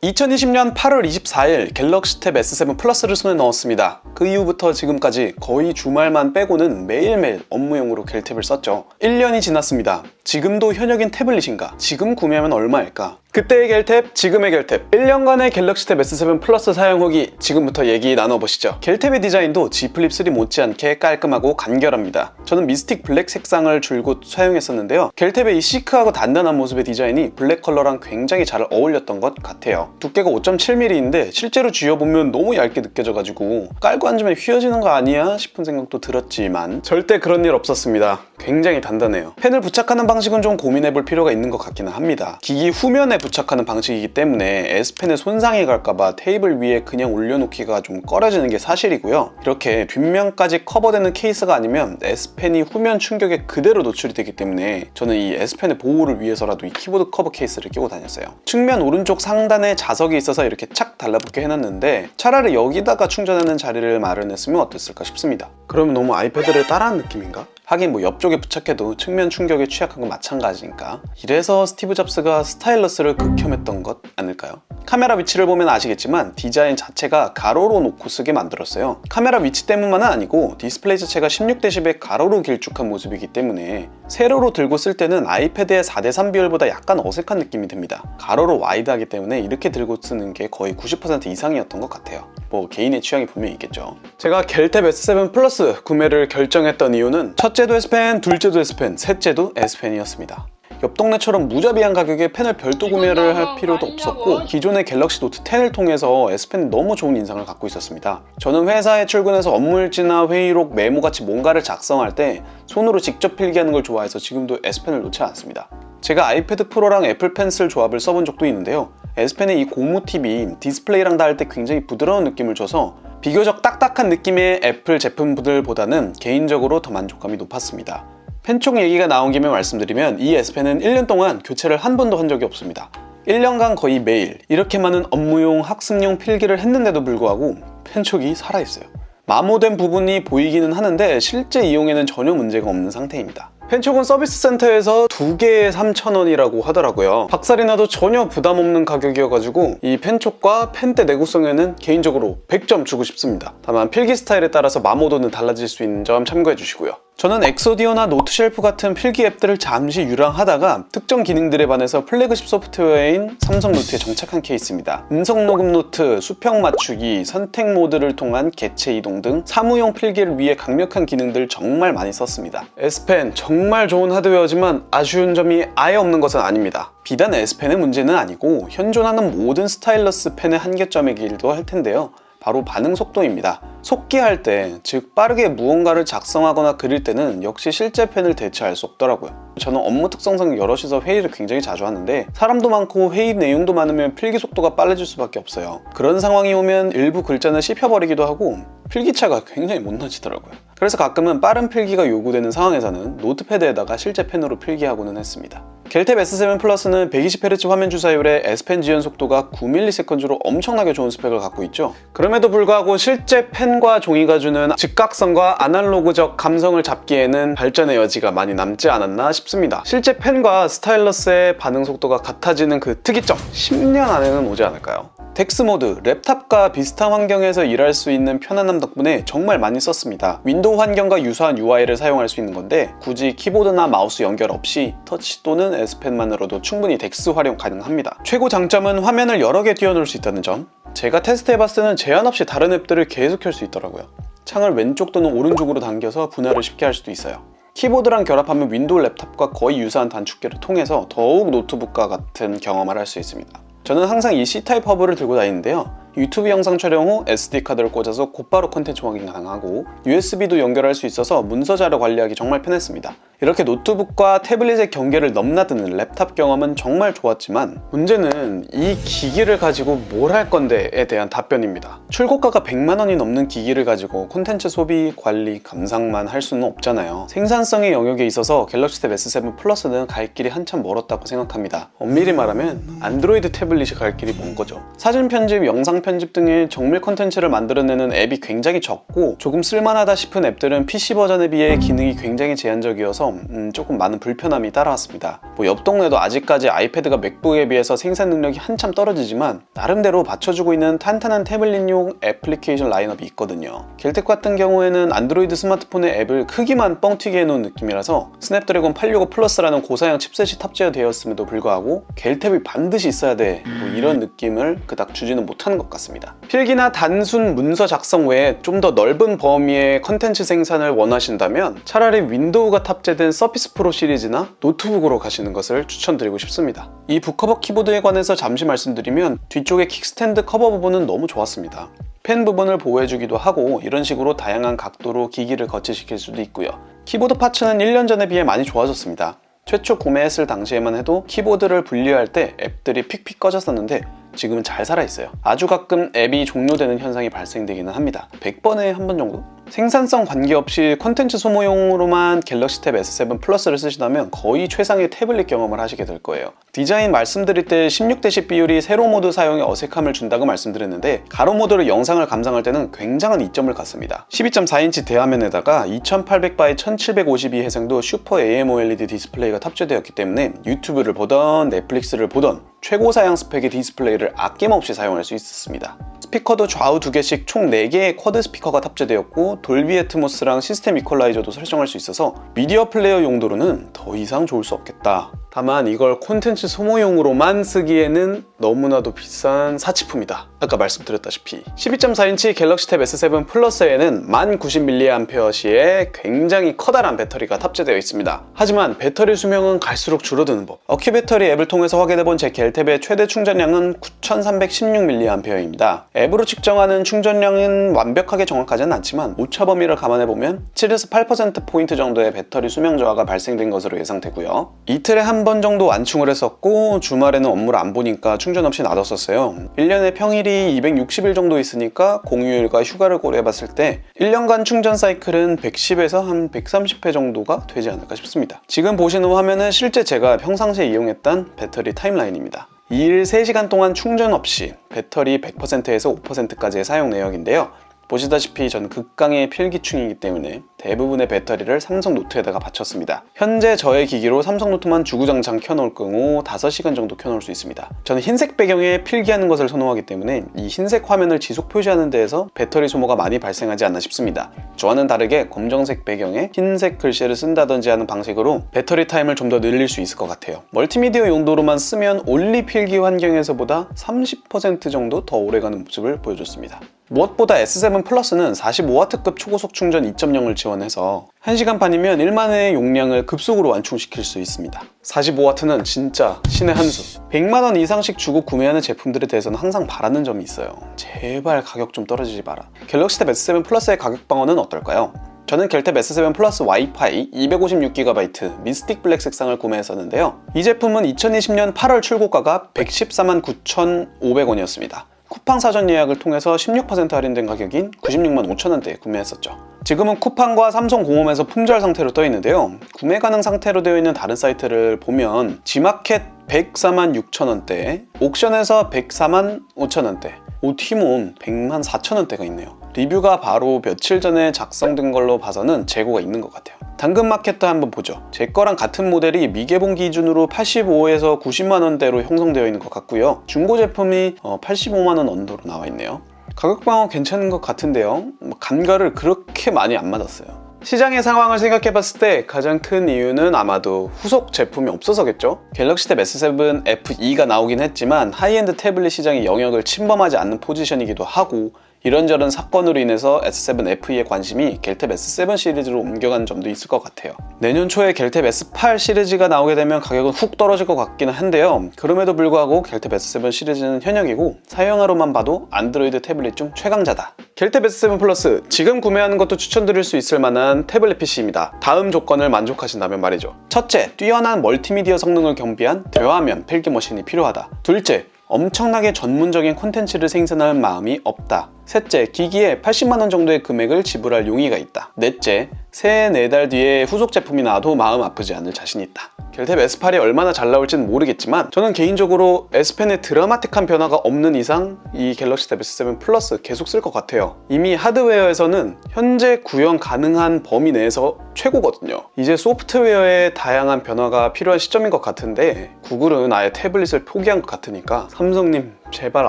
2020년 8월 24일 갤럭시 탭 S7 플러스를 손에 넣었습니다. 그 이후부터 지금까지 거의 주말만 빼고는 매일매일 업무용으로 갤탭을 썼죠. 1년이 지났습니다. 지금도 현역인 태블릿인가? 지금 구매하면 얼마일까? 그때의 갤탭, 지금의 갤탭. 1년간의 갤럭시 탭 S7 플러스 사용 후기 지금부터 얘기 나눠보시죠. 갤탭의 디자인도 G 플립 3 못지않게 깔끔하고 간결합니다. 저는 미스틱 블랙 색상을 줄곧 사용했었는데요. 갤탭의 이 시크하고 단단한 모습의 디자인이 블랙 컬러랑 굉장히 잘 어울렸던 것 같아요. 두께가 5.7mm인데 실제로 쥐어보면 너무 얇게 느껴져가지고 깔고 앉으면 휘어지는 거 아니야 싶은 생각도 들었지만 절대 그런 일 없었습니다. 굉장히 단단해요. 펜을 부착하는 방식은 좀 고민해볼 필요가 있는 것 같기는 합니다. 기기 후면에 부착하는 방식이기 때문에 S펜에 손상이 갈까봐 테이블 위에 그냥 올려놓기가 좀 꺼려지는 게 사실이고요. 이렇게 뒷면까지 커버되는 케이스가 아니면 S펜이 후면 충격에 그대로 노출이 되기 때문에 저는 이 S펜의 보호를 위해서라도 이 키보드 커버 케이스를 끼고 다녔어요. 측면 오른쪽 상단에 자석이 있어서 이렇게 착 달라붙게 해놨는데 차라리 여기다가 충전하는 자리를 마련했으면 어땠을까 싶습니다. 그러면 너무 아이패드를 따라한 느낌인가? 하긴 뭐 옆쪽에 부착해도 측면 충격에 취약한 건 마찬가지니까. 이래서 스티브 잡스가 스타일러스를 극혐했던 것 아닐까요? 카메라 위치를 보면 아시겠지만 디자인 자체가 가로로 놓고 쓰게 만들었어요. 카메라 위치 때문만은 아니고 디스플레이 자체가 16대10의 가로로 길쭉한 모습이기 때문에 세로로 들고 쓸 때는 아이패드의 4대3 비율보다 약간 어색한 느낌이 듭니다. 가로로 와이드하기 때문에 이렇게 들고 쓰는 게 거의 90% 이상이었던 것 같아요. 뭐 개인의 취향이 분명히 있겠죠. 제가 갤탭 S7 플러스 구매를 결정했던 이유는 첫째도 S펜, 둘째도 S펜, 셋째도 S펜이었습니다. 옆 동네처럼 무자비한 가격에 펜을 별도 구매를 할 필요도 없었고 기존의 갤럭시 노트 10을 통해서 S펜이 너무 좋은 인상을 갖고 있었습니다. 저는 회사에 출근해서 업무일지나 회의록, 메모같이 뭔가를 작성할 때 손으로 직접 필기하는 걸 좋아해서 지금도 S펜을 놓지 않습니다. 제가 아이패드 프로랑 애플 펜슬 조합을 써본 적도 있는데요. S펜의 이 고무 팁이 디스플레이랑 닿을 때 굉장히 부드러운 느낌을 줘서 비교적 딱딱한 느낌의 애플 제품들보다는 개인적으로 더 만족감이 높았습니다. 펜촉 얘기가 나온 김에 말씀드리면 이 S펜은 1년 동안 교체를 한 번도 한 적이 없습니다. 1년간 거의 매일 이렇게 많은 업무용, 학습용 필기를 했는데도 불구하고 펜촉이 살아있어요. 마모된 부분이 보이기는 하는데 실제 이용에는 전혀 문제가 없는 상태입니다. 펜촉은 서비스 센터에서 2개에 3,000원이라고 하더라고요. 박살이 나도 전혀 부담 없는 가격이어가지고 이 펜촉과 펜대 내구성에는 개인적으로 100점 주고 싶습니다. 다만 필기 스타일에 따라서 마모도는 달라질 수 있는 점 참고해 주시고요. 저는 엑소디오나 노트쉘프 같은 필기 앱들을 잠시 유랑하다가 특정 기능들에 반해서 플래그십 소프트웨어인 삼성 노트에 정착한 케이스입니다. 음성 녹음 노트, 수평 맞추기, 선택 모드를 통한 개체 이동 등 사무용 필기를 위해 강력한 기능들을 정말 많이 썼습니다. S펜 정말 좋은 하드웨어지만 아쉬운 점이 아예 없는 것은 아닙니다. 비단 S펜의 문제는 아니고 현존하는 모든 스타일러스 펜의 한계점이기도 할 텐데요. 바로 반응 속도입니다. 속기할 때, 즉 빠르게 무언가를 작성하거나 그릴 때는 역시 실제 펜을 대체할 수 없더라고요. 저는 업무 특성상 여럿이서 회의를 굉장히 자주 하는데 사람도 많고 회의 내용도 많으면 필기 속도가 빨라질 수밖에 없어요. 그런 상황이 오면 일부 글자는 씹혀버리기도 하고 필기차가 굉장히 못나지더라고요. 그래서 가끔은 빠른 필기가 요구되는 상황에서는 노트패드에다가 실제 펜으로 필기하고는 했습니다. 갤탭 S7 플러스는 120Hz 화면 주사율에 S펜 지연 속도가 9ms로 엄청나게 좋은 스펙을 갖고 있죠. 그럼에도 불구하고 실제 펜과 종이가 주는 즉각성과 아날로그적 감성을 잡기에는 발전의 여지가 많이 남지 않았나 싶습니다. 실제 펜과 스타일러스의 반응 속도가 같아지는 그 특이점, 10년 안에는 오지 않을까요? 덱스 모드, 랩탑과 비슷한 환경에서 일할 수 있는 편안함 덕분에 정말 많이 썼습니다. 윈도우 환경과 유사한 UI를 사용할 수 있는 건데 굳이 키보드나 마우스 연결 없이 터치 또는 S펜만으로도 충분히 덱스 활용 가능합니다. 최고 장점은 화면을 여러 개 띄워놓을 수 있다는 점. 제가 테스트해봤을 때는 제한 없이 다른 앱들을 계속 켤 수 있더라고요. 창을 왼쪽 또는 오른쪽으로 당겨서 분할을 쉽게 할 수도 있어요. 키보드랑 결합하면 윈도우 랩탑과 거의 유사한 단축키를 통해서 더욱 노트북과 같은 경험을 할 수 있습니다. 저는 항상 이 C타입 허브를 들고 다니는데요. 유튜브 영상 촬영 후 SD카드를 꽂아서 곧바로 콘텐츠 확인 가능하고 USB도 연결할 수 있어서 문서 자료 관리하기 정말 편했습니다. 이렇게 노트북과 태블릿의 경계를 넘나드는 랩탑 경험은 정말 좋았지만 문제는 이 기기를 가지고 뭘 할 건데에 대한 답변입니다. 출고가가 100만 원이 넘는 기기를 가지고 콘텐츠 소비, 관리, 감상만 할 수는 없잖아요. 생산성의 영역에 있어서 갤럭시 탭 S7 플러스는 갈 길이 한참 멀었다고 생각합니다. 엄밀히 말하면 안드로이드 태블릿이 갈 길이 먼 거죠. 사진 편집, 영상 편집 등의 정밀 콘텐츠를 만들어내는 앱이 굉장히 적고 조금 쓸만하다 싶은 앱들은 PC 버전에 비해 기능이 굉장히 제한적이어서 조금 많은 불편함이 따라왔습니다. 옆 동네도 아직까지 아이패드가 맥북에 비해서 생산 능력이 한참 떨어지지만 나름대로 받쳐주고 있는 탄탄한 태블릿용 애플리케이션 라인업이 있거든요. 겔텍 같은 경우에는 안드로이드 스마트폰의 앱을 크기만 뻥튀기 해놓은 느낌이라서 스냅드래곤 865 플러스라는 고사양 칩셋이 탑재되어 있음에도 불구하고 겔텍이 반드시 있어야 돼 이런 느낌을 그닥 주지는 못하는 것 같습니다. 필기나 단순 문서 작성 외에 좀 더 넓은 범위의 컨텐츠 생산을 원하신다면 차라리 윈도우가 탑재된 서피스 프로 시리즈나 노트북으로 가시는 것을 추천드리고 싶습니다. 이 북커버 키보드에 관해서 잠시 말씀드리면 뒤쪽의 킥스탠드 커버 부분은 너무 좋았습니다. 펜 부분을 보호해주기도 하고 이런 식으로 다양한 각도로 기기를 거치시킬 수도 있고요. 키보드 파츠는 1년 전에 비해 많이 좋아졌습니다. 최초 구매했을 당시에만 해도 키보드를 분리할 때 앱들이 픽픽 꺼졌었는데 지금은 잘 살아있어요. 아주 가끔 앱이 종료되는 현상이 발생되기는 합니다. 100번에 한 번 정도? 생산성 관계없이 콘텐츠 소모용으로만 갤럭시 탭 S7 플러스를 쓰시다면 거의 최상의 태블릿 경험을 하시게 될 거예요. 디자인 말씀드릴 때 16:10 비율이 세로 모드 사용에 어색함을 준다고 말씀드렸는데 가로 모드로 영상을 감상할 때는 굉장한 이점을 갖습니다. 12.4인치 대화면에다가 2800x 1752 해상도 슈퍼 AMOLED 디스플레이가 탑재되었기 때문에 유튜브를 보던 넷플릭스를 보던 최고 사양 스펙의 디스플레이를 아낌없이 사용할 수 있었습니다. 스피커도 좌우 2개씩 총 4개의 쿼드 스피커가 탑재되었고 돌비 애트모스랑 시스템 이퀄라이저도 설정할 수 있어서 미디어 플레이어 용도로는 더 이상 좋을 수 없겠다. 다만 이걸 콘텐츠 소모용으로만 쓰기에는 너무나도 비싼 사치품이다. 아까 말씀드렸다시피 12.4인치 갤럭시 탭 S7 플러스에는 1090mAh의 굉장히 커다란 배터리가 탑재되어 있습니다. 하지만 배터리 수명은 갈수록 줄어드는 법. 어큐 배터리 앱을 통해서 확인해본 제 겔탭의 최대 충전량은 9316mAh입니다. 앱으로 측정하는 충전량은 완벽하게 정확하지는 않지만 오차 범위를 감안해보면 7에서 8%포인트 정도의 배터리 수명 저하가 발생된 것으로 예상되고요. 이틀에 한 번 정도 완충을 했었고 주말에는 업무를 안 보니까 충전 없이 놔뒀었어요. 1년에 평일이 260일 정도 있으니까 공휴일과 휴가를 고려해봤을 때 1년간 충전 사이클은 110에서 한 130회 정도가 되지 않을까 싶습니다. 지금 보시는 화면은 실제 제가 평상시에 이용했던 배터리 타임라인입니다. 2일 3시간 동안 충전 없이 배터리 100%에서 5%까지의 사용 내역인데요. 보시다시피 전 극강의 필기충이기 때문에 대부분의 배터리를 삼성 노트에다가 받쳤습니다. 현재 저의 기기로 삼성 노트만 주구장창 켜놓을 경우 5시간 정도 켜놓을 수 있습니다. 저는 흰색 배경에 필기하는 것을 선호하기 때문에 이 흰색 화면을 지속 표시하는 데에서 배터리 소모가 많이 발생하지 않나 싶습니다. 저와는 다르게 검정색 배경에 흰색 글씨를 쓴다든지 하는 방식으로 배터리 타임을 좀 더 늘릴 수 있을 것 같아요. 멀티미디어 용도로만 쓰면 올리 필기 환경에서보다 30% 정도 더 오래가는 모습을 보여줬습니다. 무엇보다 S7 플러스는 45W급 초고속 충전 2.0을 지원해서 1시간 반이면 1만회의 용량을 급속으로 완충시킬 수 있습니다. 45W는 진짜 신의 한 수. 100만원 이상씩 주고 구매하는 제품들에 대해서는 항상 바라는 점이 있어요. 제발 가격 좀 떨어지지 마라. 갤럭시 탭 S7 플러스의 가격 방어는 어떨까요? 저는 갤탭 S7 플러스 와이파이 256GB 미스틱 블랙 색상을 구매했었는데요. 이 제품은 2020년 8월 출고가가 114만 9,500원이었습니다. 쿠팡 사전 예약을 통해서 16% 할인된 가격인 96만 5천원대에 구매했었죠. 지금은 쿠팡과 삼성 공홈에서 품절 상태로 떠 있는데요. 구매 가능 상태로 되어 있는 다른 사이트를 보면 지마켓 104만 6천원대, 옥션에서 104만 5천원대, 오티몬 100만 4천원대가 있네요. 리뷰가 바로 며칠 전에 작성된 걸로 봐서는 재고가 있는 것 같아요. 당근마켓도 한번 보죠. 제 거랑 같은 모델이 미개봉 기준으로 85에서 90만원대로 형성되어 있는 것 같고요. 중고 제품이 85만원 언더로 나와 있네요. 가격 방어 괜찮은 것 같은데요. 감가를 그렇게 많이 안 맞았어요. 시장의 상황을 생각해봤을 때 가장 큰 이유는 아마도 후속 제품이 없어서겠죠? 갤럭시 탭 S7 FE가 나오긴 했지만 하이엔드 태블릿 시장의 영역을 침범하지 않는 포지션이기도 하고 이런저런 사건으로 인해서 S7 FE의 관심이 갤탭 S7 시리즈로 옮겨간 점도 있을 것 같아요. 내년 초에 갤탭 S8 시리즈가 나오게 되면 가격은 훅 떨어질 것 같기는 한데요. 그럼에도 불구하고 갤탭 S7 시리즈는 현역이고 사용하로만 봐도 안드로이드 태블릿 중 최강자다. 갤탭 S7 플러스 지금 구매하는 것도 추천드릴 수 있을 만한 태블릿 PC입니다. 다음 조건을 만족하신다면 말이죠. 첫째, 뛰어난 멀티미디어 성능을 겸비한 대화면 필기 머신이 필요하다. 둘째, 엄청나게 전문적인 콘텐츠를 생산할 마음이 없다. 셋째, 기기에 80만원 정도의 금액을 지불할 용의가 있다. 넷째, 3, 4달 뒤에 후속 제품이 나와도 마음 아프지 않을 자신이 있다. 겔탭 S8이 얼마나 잘 나올지는 모르겠지만 저는 개인적으로 S펜의 드라마틱한 변화가 없는 이상 이 갤럭시 탭 S7 플러스 계속 쓸 것 같아요. 이미 하드웨어에서는 현재 구현 가능한 범위 내에서 최고거든요. 이제 소프트웨어의 다양한 변화가 필요한 시점인 것 같은데 구글은 아예 태블릿을 포기한 것 같으니까 삼성님 제발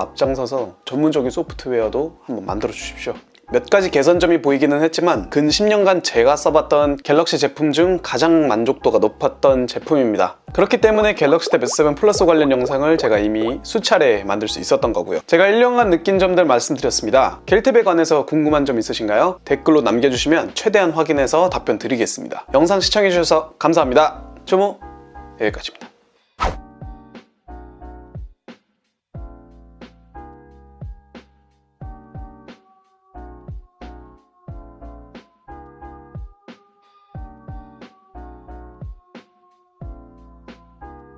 앞장서서 전문적인 소프트웨어도 한번 만들어 주십시오. 몇 가지 개선점이 보이기는 했지만 근 10년간 제가 써봤던 갤럭시 제품 중 가장 만족도가 높았던 제품입니다. 그렇기 때문에 갤럭시 탭 S7 플러스 관련 영상을 제가 이미 수차례 만들 수 있었던 거고요. 제가 1년간 느낀 점들 말씀드렸습니다. 갤탭에 관해서 궁금한 점 있으신가요? 댓글로 남겨주시면 최대한 확인해서 답변 드리겠습니다. 영상 시청해주셔서 감사합니다. 조모 여기까지입니다.